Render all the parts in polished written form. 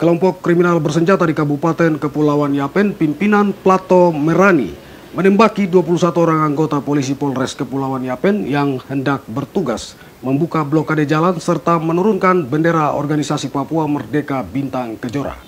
Kelompok kriminal bersenjata di Kabupaten Kepulauan Yapen, pimpinan Plato Merani, menembaki 21 orang anggota polisi Polres Kepulauan Yapen yang hendak bertugas membuka blokade jalan serta menurunkan bendera organisasi Papua Merdeka Bintang Kejora.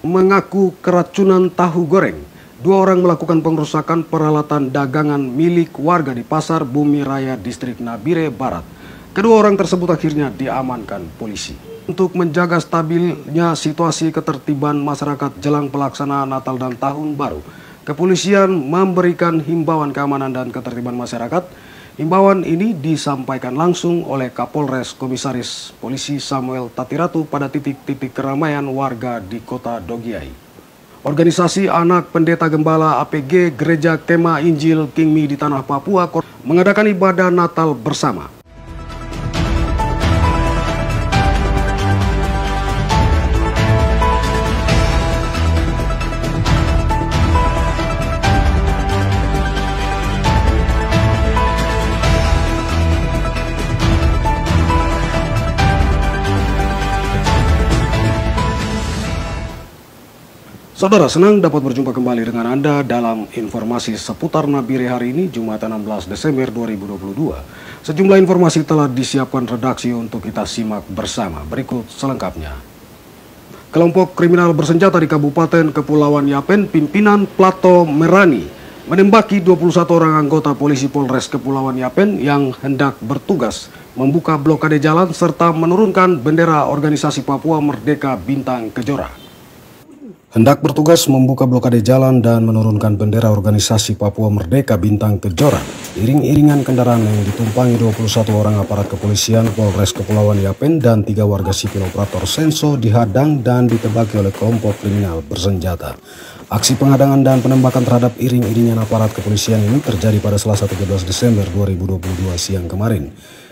Mengaku keracunan tahu goreng, 2 orang melakukan pengerusakan peralatan dagangan milik warga di Pasar Bumi Raya Distrik Nabire Barat. Kedua orang tersebut akhirnya diamankan polisi. Untuk menjaga stabilnya situasi ketertiban masyarakat jelang pelaksanaan Natal dan Tahun Baru, kepolisian memberikan himbauan keamanan dan ketertiban masyarakat. Himbauan ini disampaikan langsung oleh Kapolres Komisaris Polisi Samuel Tatiratu pada titik-titik keramaian warga di Kota Dogiai. Organisasi Anak Pendeta Gembala APG Gereja Kema Injil Kingmi di Tanah Papua mengadakan ibadah Natal bersama. Saudara, senang dapat berjumpa kembali dengan Anda dalam informasi seputar Nabire hari ini, Jumat 16 Desember 2022. Sejumlah informasi telah disiapkan redaksi untuk kita simak bersama. Berikut selengkapnya. Kelompok kriminal bersenjata di Kabupaten Kepulauan Yapen, pimpinan Plato Merani, menembaki 21 orang anggota polisi Polres Kepulauan Yapen yang hendak bertugas membuka blokade jalan serta menurunkan bendera organisasi Papua Merdeka Bintang Kejora. Hendak bertugas membuka blokade jalan dan menurunkan bendera organisasi Papua Merdeka Bintang Kejora. Iring-iringan kendaraan yang ditumpangi 21 orang aparat kepolisian Polres Kepulauan Yapen dan 3 warga sipil operator Senso dihadang dan ditembaki oleh kelompok kriminal bersenjata. Aksi penghadangan dan penembakan terhadap iring-iringan aparat kepolisian ini terjadi pada Selasa 13 Desember 2022 siang kemarin.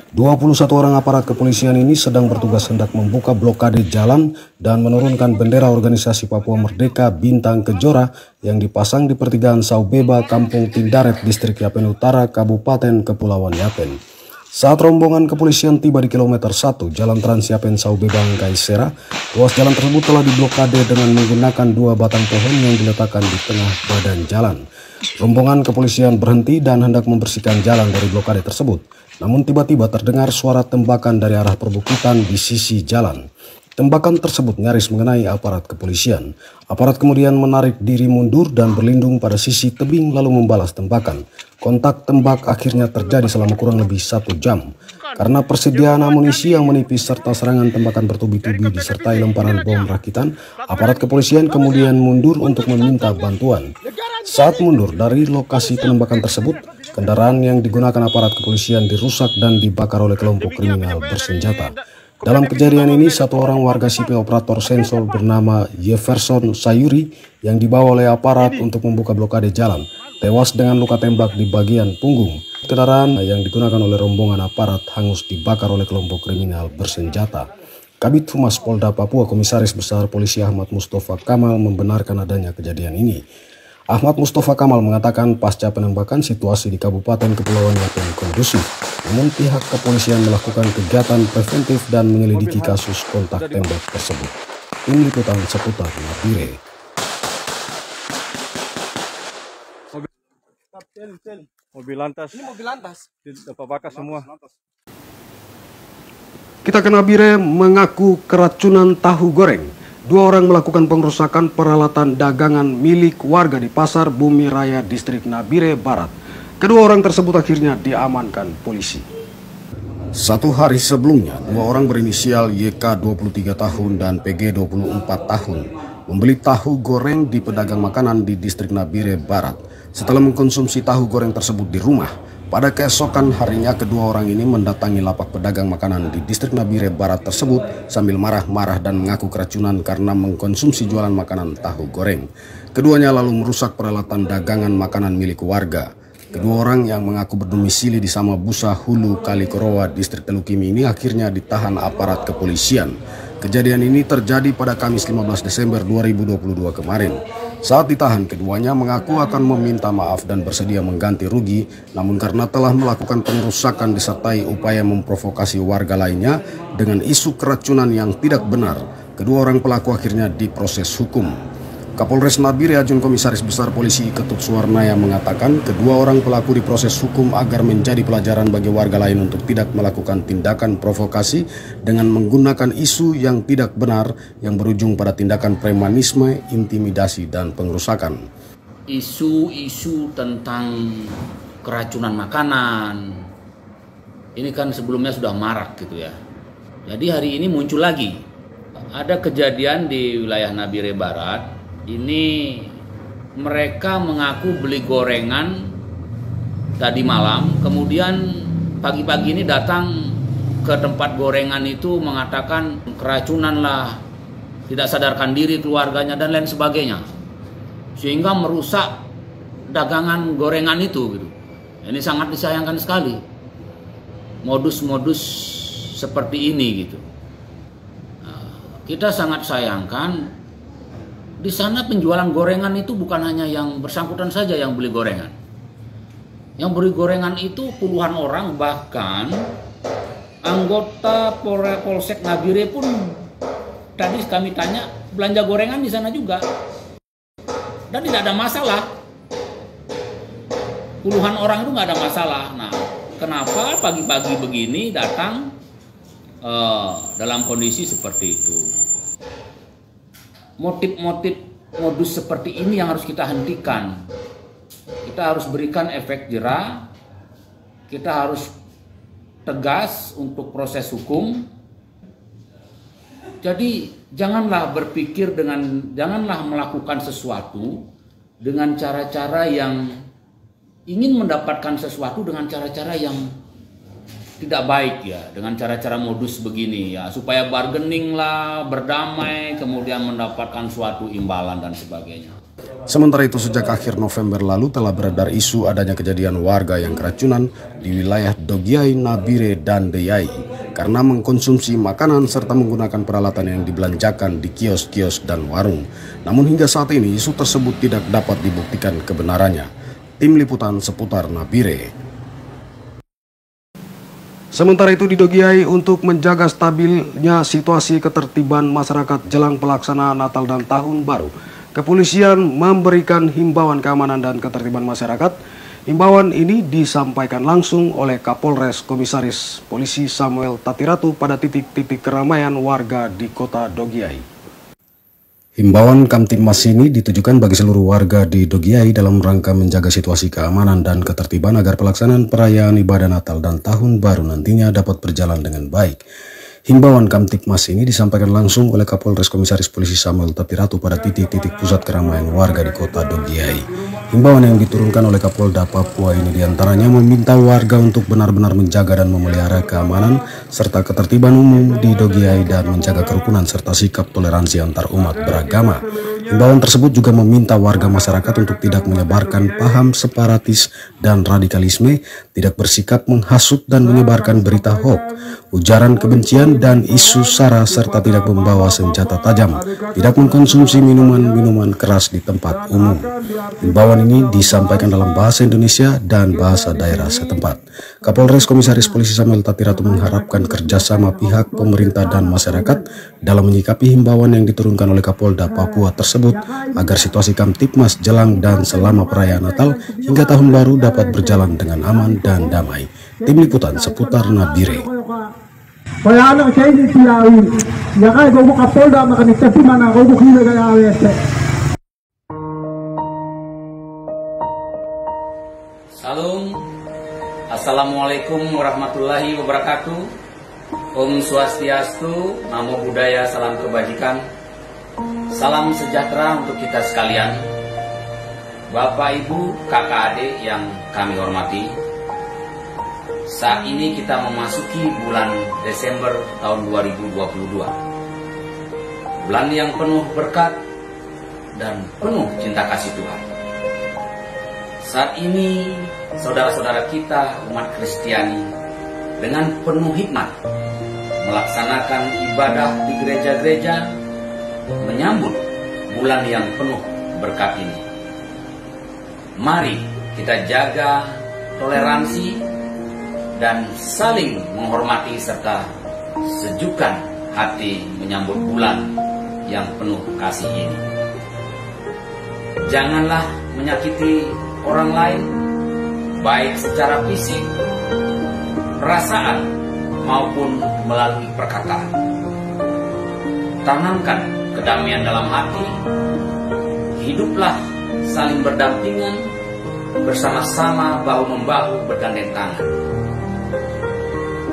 21 orang aparat kepolisian ini sedang bertugas hendak membuka blokade jalan dan menurunkan bendera organisasi Papua Merdeka Bintang Kejora yang dipasang di pertigaan Saubeba, Kampung Tindaret, Distrik Yapen Utara, Kabupaten Kepulauan Yapen. Saat rombongan kepolisian tiba di kilometer 1 Jalan Trans Yapen Saubeba Kaisera, ruas jalan tersebut telah diblokade dengan menggunakan 2 batang pohon yang diletakkan di tengah badan jalan. Rombongan kepolisian berhenti dan hendak membersihkan jalan dari blokade tersebut. Namun tiba-tiba terdengar suara tembakan dari arah perbukitan di sisi jalan. Tembakan tersebut nyaris mengenai aparat kepolisian. Aparat kemudian menarik diri mundur dan berlindung pada sisi tebing lalu membalas tembakan. Kontak tembak akhirnya terjadi selama kurang lebih 1 jam. Karena persediaan amunisi yang menipis serta serangan tembakan bertubi-tubi disertai lemparan bom rakitan, aparat kepolisian kemudian mundur untuk meminta bantuan. Saat mundur dari lokasi penembakan tersebut, kendaraan yang digunakan aparat kepolisian dirusak dan dibakar oleh kelompok kriminal bersenjata. Dalam kejadian ini, 1 orang warga sipil operator sensor bernama Jefferson Sayuri yang dibawa oleh aparat untuk membuka blokade jalan, tewas dengan luka tembak di bagian punggung. Kendaraan yang digunakan oleh rombongan aparat hangus dibakar oleh kelompok kriminal bersenjata. Kabid Humas Polda Papua Komisaris Besar Polisi Ahmad Mustafa Kamal membenarkan adanya kejadian ini. Ahmad Mustafa Kamal mengatakan pasca penembakan situasi di Kabupaten Kepulauan Yapen kondusif, namun pihak kepolisian melakukan kegiatan preventif dan menyelidiki kasus kontak tembak tersebut. Tim liputan seputar Nabire. Mobil lantas. Ini mobil lantas. Bakar semua. Kita ke Nabire. Mengaku keracunan tahu goreng. 2 orang melakukan pengerusakan peralatan dagangan milik warga di Pasar Bumi Raya Distrik Nabire Barat. Kedua orang tersebut akhirnya diamankan polisi. 1 hari sebelumnya, 2 orang berinisial YK 23 tahun dan PG 24 tahun membeli tahu goreng di pedagang makanan di Distrik Nabire Barat. Setelah mengkonsumsi tahu goreng tersebut di rumah, pada keesokan harinya kedua orang ini mendatangi lapak pedagang makanan di Distrik Nabire Barat tersebut sambil marah-marah dan mengaku keracunan karena mengkonsumsi jualan makanan tahu goreng. Keduanya lalu merusak peralatan dagangan makanan milik warga. Kedua orang yang mengaku berdomisili di Samabusa, Hulu, Kalikorowa, Distrik Telukimi ini akhirnya ditahan aparat kepolisian. Kejadian ini terjadi pada Kamis 15 Desember 2022 kemarin. Saat ditahan, keduanya mengaku akan meminta maaf dan bersedia mengganti rugi, namun karena telah melakukan pengerusakan disertai upaya memprovokasi warga lainnya dengan isu keracunan yang tidak benar, Kedua orang pelaku akhirnya diproses hukum. Kapolres Nabire Ajun Komisaris Besar Polisi Ketut Suwarnaya mengatakan kedua orang pelaku diproses hukum agar menjadi pelajaran bagi warga lain untuk tidak melakukan tindakan provokasi dengan menggunakan isu yang tidak benar yang berujung pada tindakan premanisme, intimidasi, dan pengerusakan. Isu-isu tentang keracunan makanan ini kan sebelumnya sudah marak gitu ya. Jadi hari ini muncul lagi. Ada kejadian di wilayah Nabire Barat. Ini mereka mengaku beli gorengan tadi malam, kemudian pagi-pagi ini datang ke tempat gorengan itu mengatakan keracunan lah, tidak sadarkan diri keluarganya dan lain sebagainya, sehingga merusak dagangan gorengan itu gitu. Ini sangat disayangkan sekali modus-modus seperti ini gitu. Kita sangat sayangkan. Di sana penjualan gorengan itu bukan hanya yang bersangkutan saja yang beli gorengan. Yang beli gorengan itu puluhan orang, bahkan anggota Polsek Nabire pun tadi kami tanya belanja gorengan di sana juga. Dan tidak ada masalah. Puluhan orang itu nggak ada masalah. Nah, kenapa pagi-pagi begini datang dalam kondisi seperti itu? Motif-motif modus seperti ini yang harus kita hentikan. Kita harus berikan efek jera. Kita harus tegas untuk proses hukum. Jadi janganlah janganlah melakukan sesuatu dengan cara-cara yang ingin mendapatkan sesuatu dengan cara-cara yang tidak baik ya, dengan cara-cara modus begini ya, supaya bargaining lah, berdamai, kemudian mendapatkan suatu imbalan dan sebagainya. Sementara itu sejak akhir November lalu telah beredar isu adanya kejadian warga yang keracunan di wilayah Dogiai, Nabire, dan Deyai karena mengkonsumsi makanan serta menggunakan peralatan yang dibelanjakan di kios-kios dan warung. Namun hingga saat ini isu tersebut tidak dapat dibuktikan kebenarannya. Tim Liputan seputar Nabire. Sementara itu di Dogiai untuk menjaga stabilnya situasi ketertiban masyarakat jelang pelaksanaan Natal dan Tahun Baru, kepolisian memberikan himbauan keamanan dan ketertiban masyarakat. Himbauan ini disampaikan langsung oleh Kapolres Komisaris Polisi Samuel Tatiratu pada titik-titik keramaian warga di kota Dogiai. Himbauan Kamtibmas ini ditujukan bagi seluruh warga di Dogiai dalam rangka menjaga situasi keamanan dan ketertiban agar pelaksanaan perayaan ibadah Natal dan Tahun Baru nantinya dapat berjalan dengan baik. Himbauan Kamtibmas ini disampaikan langsung oleh Kapolres Komisaris Polisi Samuel Tatiratu pada titik-titik pusat keramaian warga di kota Dogiai. Himbauan yang diturunkan oleh Kapolda Papua ini diantaranya meminta warga untuk benar-benar menjaga dan memelihara keamanan serta ketertiban umum di Dogiai dan menjaga kerukunan serta sikap toleransi antar umat beragama. Himbauan tersebut juga meminta warga masyarakat untuk tidak menyebarkan paham separatis dan radikalisme, tidak bersikap menghasut dan menyebarkan berita hoax, ujaran kebencian dan isu sara serta tidak membawa senjata tajam, tidak mengkonsumsi minuman-minuman keras di tempat umum. Himbauan ini disampaikan dalam bahasa Indonesia dan bahasa daerah setempat. Kapolres Komisaris Polisi Samuel Tatiratu mengharapkan kerjasama pihak pemerintah dan masyarakat dalam menyikapi himbauan yang diturunkan oleh Kapolda Papua tersebut agar situasi Kamtibmas jelang dan selama perayaan Natal hingga Tahun Baru dapat berjalan dengan aman dan damai. Tim Liputan seputar Nabire. Kaya anak saya ini silawi, ya kaya kau Kapolda makanitapi mana kau kira kaya awet. Salam, Assalamualaikum warahmatullahi wabarakatuh. Om Swastiastu, Namo Buddhaya, salam kebajikan. Salam sejahtera untuk kita sekalian. Bapak, Ibu, kakak, adik yang kami hormati. Saat ini kita memasuki bulan Desember tahun 2022. Bulan yang penuh berkat dan penuh cinta kasih Tuhan. Saat ini saudara-saudara kita umat Kristiani dengan penuh hikmat melaksanakan ibadah di gereja-gereja menyambut bulan yang penuh berkat ini. Mari kita jaga toleransi dan saling menghormati serta sejukkan hati menyambut bulan yang penuh kasih ini. Janganlah menyakiti orang lain, baik secara fisik, perasaan, maupun melalui perkataan. Tanamkan kedamaian dalam hati, hiduplah saling berdampingan, bersama-sama bahu-membahu bergandeng tangan.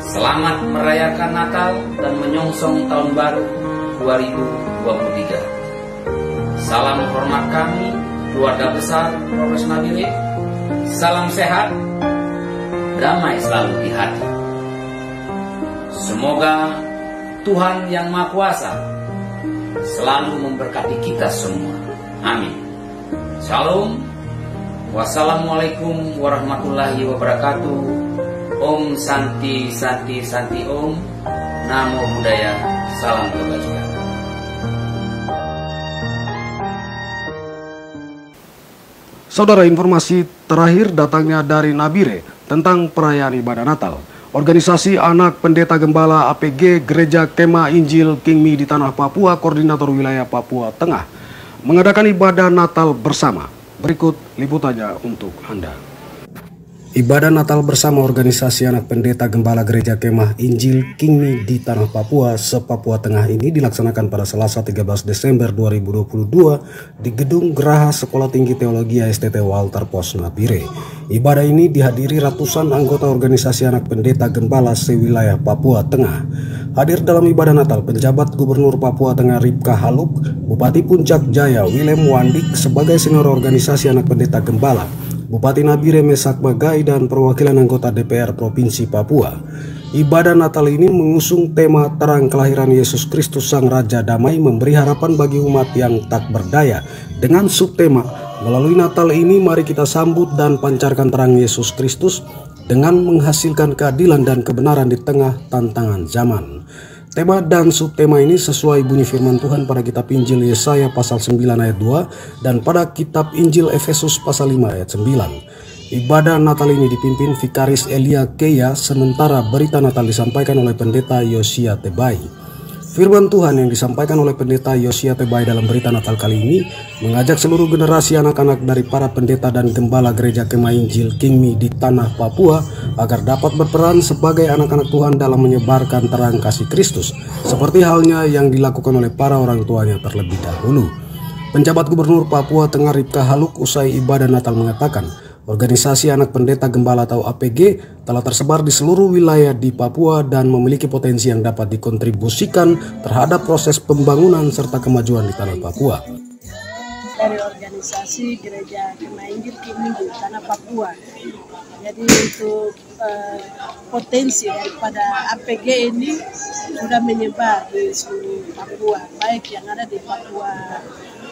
Selamat merayakan Natal dan menyongsong Tahun Baru 2023. Salam hormat kami, keluarga besar Profes Nabire. Salam sehat, damai selalu di hati. Semoga Tuhan Yang Maha Kuasa selalu memberkati kita semua. Amin. Shalom. Wassalamualaikum warahmatullahi wabarakatuh. Om Santi Santi Santi Om. Namo Buddhaya. Salam kebajikan. Saudara, informasi terakhir datangnya dari Nabire tentang perayaan ibadah Natal. Organisasi Anak Pendeta Gembala APG Gereja Kemah Injil King Mi di Tanah Papua, Koordinator Wilayah Papua Tengah, mengadakan ibadah Natal bersama. Berikut liputannya untuk Anda. Ibadah Natal bersama Organisasi Anak Pendeta Gembala Gereja Kemah Injil King Mi di Tanah Papua, se-Papua Tengah ini dilaksanakan pada Selasa 13 Desember 2022 di Gedung Geraha Sekolah Tinggi Teologi STT Walter Pos Nabire. Ibadah ini dihadiri ratusan anggota Organisasi Anak Pendeta Gembala se-wilayah Papua Tengah. Hadir dalam ibadah Natal penjabat Gubernur Papua Tengah Ripka Haluk, Bupati Puncak Jaya Willem Wandik sebagai senior Organisasi Anak Pendeta Gembala, Bupati Nabire Mesak Bagai, dan perwakilan anggota DPR Provinsi Papua. Ibadah Natal ini mengusung tema terang kelahiran Yesus Kristus Sang Raja Damai, memberi harapan bagi umat yang tak berdaya, dengan subtema melalui Natal ini mari kita sambut dan pancarkan terang Yesus Kristus dengan menghasilkan keadilan dan kebenaran di tengah tantangan zaman. Tema dan subtema ini sesuai bunyi firman Tuhan pada kitab Injil Yesaya pasal 9 ayat 2 dan pada kitab Injil Efesus pasal 5 ayat 9. Ibadah Natal ini dipimpin Vikaris Elia Keya, sementara berita Natal disampaikan oleh Pendeta Yosia Tebai. Firman Tuhan yang disampaikan oleh Pendeta Yosia Tebai dalam berita Natal kali ini mengajak seluruh generasi anak-anak dari para pendeta dan gembala Gereja Kemah Injil King Mi di Tanah Papua agar dapat berperan sebagai anak-anak Tuhan dalam menyebarkan terang kasih Kristus, seperti halnya yang dilakukan oleh para orang tuanya terlebih dahulu. Penjabat Gubernur Papua Tengah Ripka Haluk usai ibadah Natal mengatakan, Organisasi Anak Pendeta Gembala atau APG telah tersebar di seluruh wilayah di Papua dan memiliki potensi yang dapat dikontribusikan terhadap proses pembangunan serta kemajuan di Tanah Papua. Dari organisasi Gereja Kemah Injil King Mi di Tanah Papua. Jadi untuk potensi daripada APG ini sudah menyebar di seluruh Papua, baik yang ada di Papua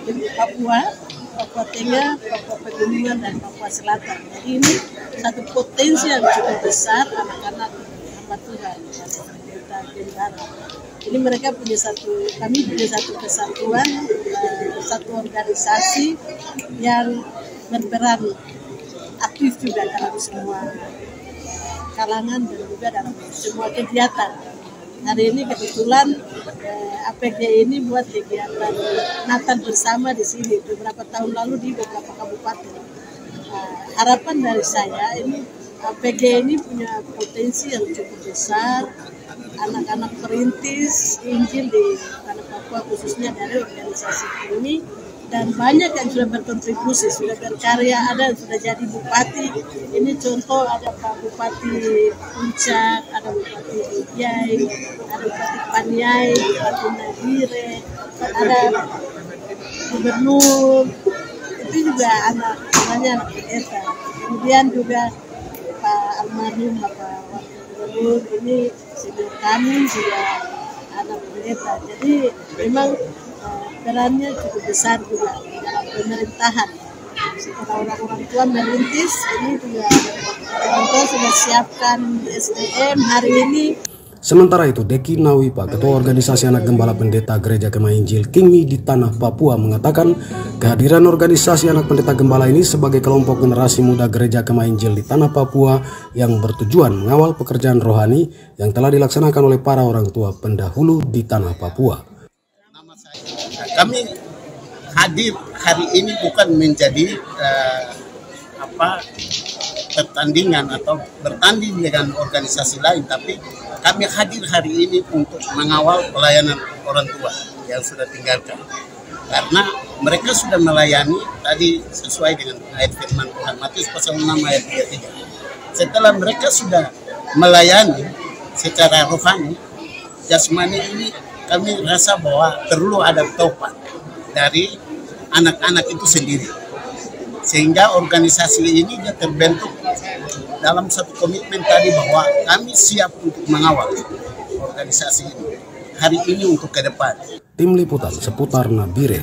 Tengah, Papua Pegunungan, dan Papua Selatan. Jadi ini satu potensi yang cukup besar anak-anak hamba Tuhan dari Pendeta Gembala. Ini mereka kami punya satu kesatuan, satu organisasi yang berperan aktif juga dalam semua kalangan dan juga dalam semua kegiatan. Hari ini kebetulan APG ini buat kegiatan Natal bersama di sini beberapa tahun lalu di beberapa kabupaten. Harapan dari saya ini APG ini punya potensi yang cukup besar. Anak-anak perintis Injil di Tanah Papua khususnya dari organisasi ini, dan banyak yang sudah berkontribusi, sudah berkarya, ada yang sudah jadi bupati. Ini contoh, ada Pak Bupati Puncak, ada Bupati Jaya, ada Bupati Paniai, Bupati Nabire, ada Gubernur, itu juga anak-anaknya anak pendeta. Kemudian juga Pak almarhum Bapak Wakil Gubernur, ini senior kami juga anak pendeta. Jadi memang perannya cukup besar juga dalam pemerintahan. Setelah orang-orang tua merintis, ini juga orang tua sudah siapkan SDM hari ini. Sementara itu, Deki Nawipa, Ketua Organisasi Anak Gembala Pendeta Gereja Kemah Injil King Mi di Tanah Papua, mengatakan kehadiran organisasi Anak Pendeta Gembala ini sebagai kelompok generasi muda Gereja Kemah Injil di Tanah Papua yang bertujuan mengawal pekerjaan rohani yang telah dilaksanakan oleh para orang tua pendahulu di Tanah Papua. kami hadir hari ini bukan menjadi pertandingan atau bertanding dengan organisasi lain, tapi kami hadir hari ini untuk mengawal pelayanan orang tua yang sudah tinggalkan. Karena mereka sudah melayani tadi sesuai dengan ayat firman Tuhan Matius pasal 6 ayat 33. Setelah mereka sudah melayani secara rohani, jasmani ini kami rasa bahwa perlu ada topat dari anak-anak itu sendiri. Sehingga organisasi ini dia terbentuk dalam satu komitmen tadi bahwa kami siap untuk mengawal organisasi ini hari ini untuk ke depan. Tim Liputan seputar Nabire.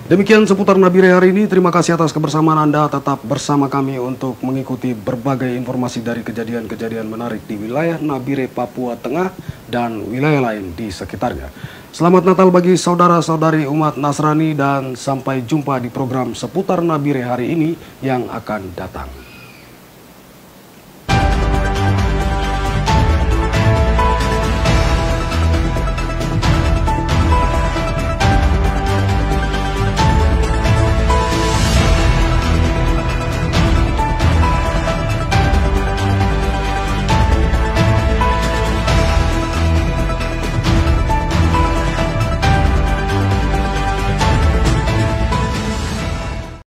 Demikian seputar Nabire hari ini. Terima kasih atas kebersamaan Anda. Tetap bersama kami untuk mengikuti berbagai informasi dari kejadian-kejadian menarik di wilayah Nabire, Papua Tengah dan wilayah lain di sekitarnya. Selamat Natal bagi saudara-saudari umat Nasrani dan sampai jumpa di program seputar Nabire hari ini yang akan datang.